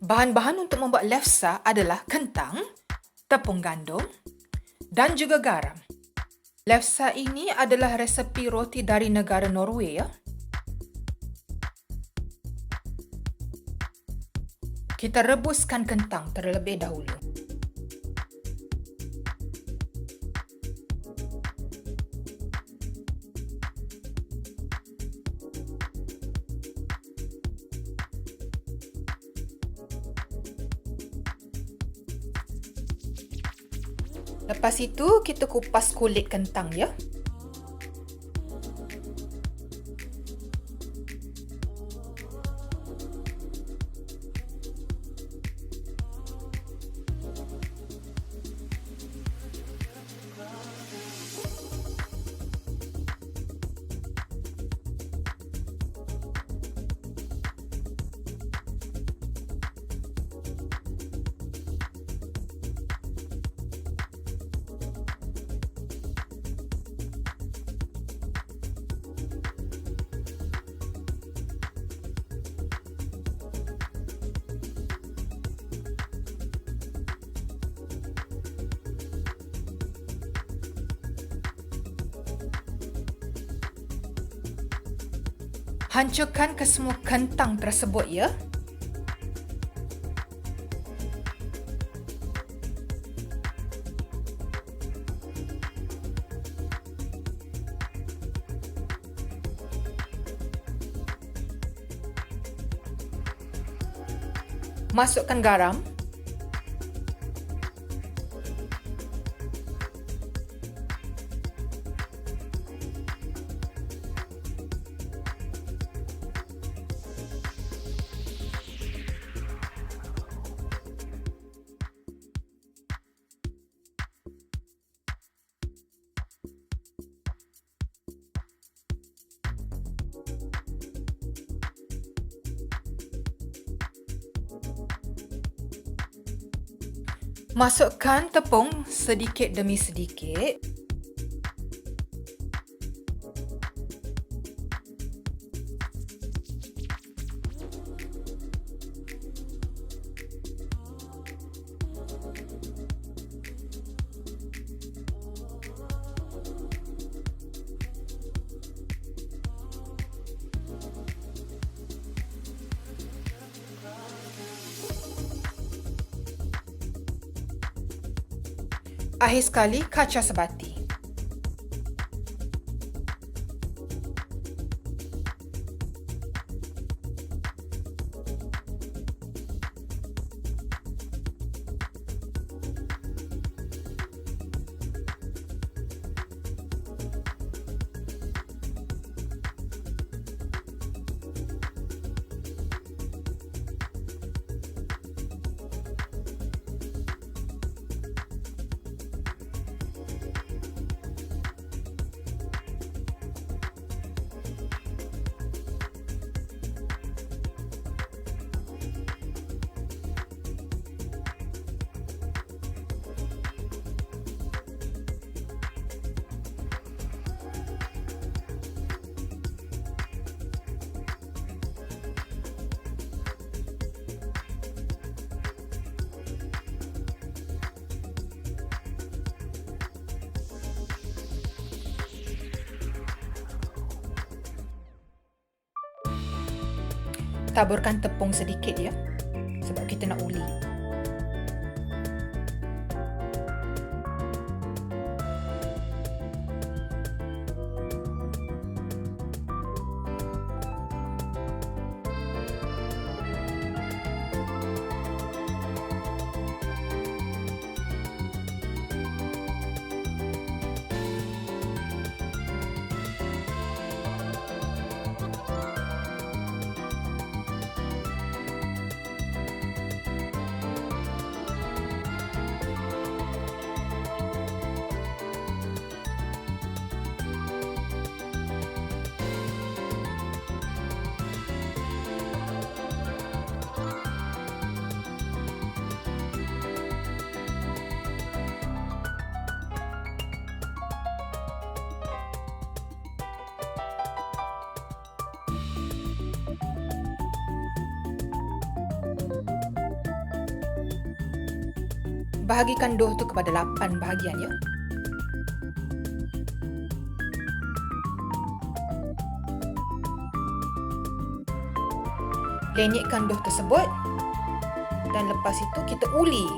Bahan-bahan untuk membuat läfsa adalah kentang, tepung gandum dan juga garam. Läfsa ini adalah resepi roti dari negara Norway, ya. Kita rebuskan kentang terlebih dahulu. Lepas itu, kita kupas kulit kentang, ya. Hancurkan ke semua kentang tersebut, ya. Masukkan garam. Masukkan tepung sedikit demi sedikit. Akhir sekali, kacau sebati. Taburkan tepung sedikit, ya, sebab kita nak uli. bahagikan dough tu kepada 8 bahagian ya. Lenyekkan dough tersebut dan lepas itu kita uli.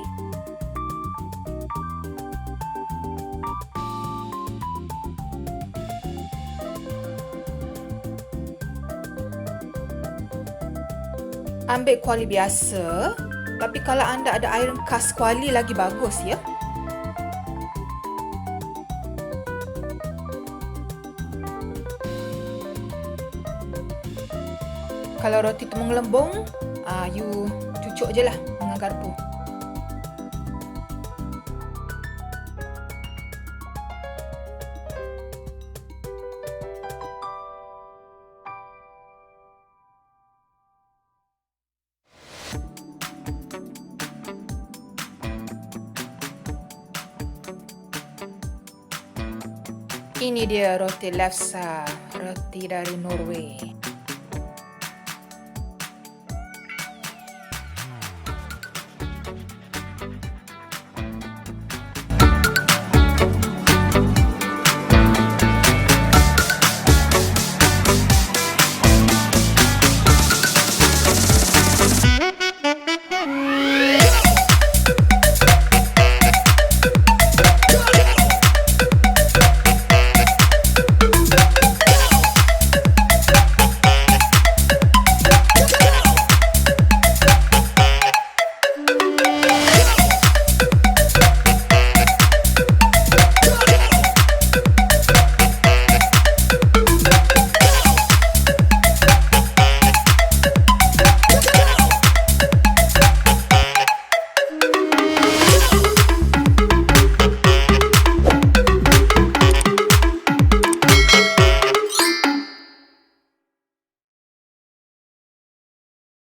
Ambil kuali biasa, tapi kalau anda ada iron cast kuali lagi bagus ya. Kalau roti tu menggelembung, you cucuk je lah dengan garpu. Ini dia roti Läfsa, roti dari Norway.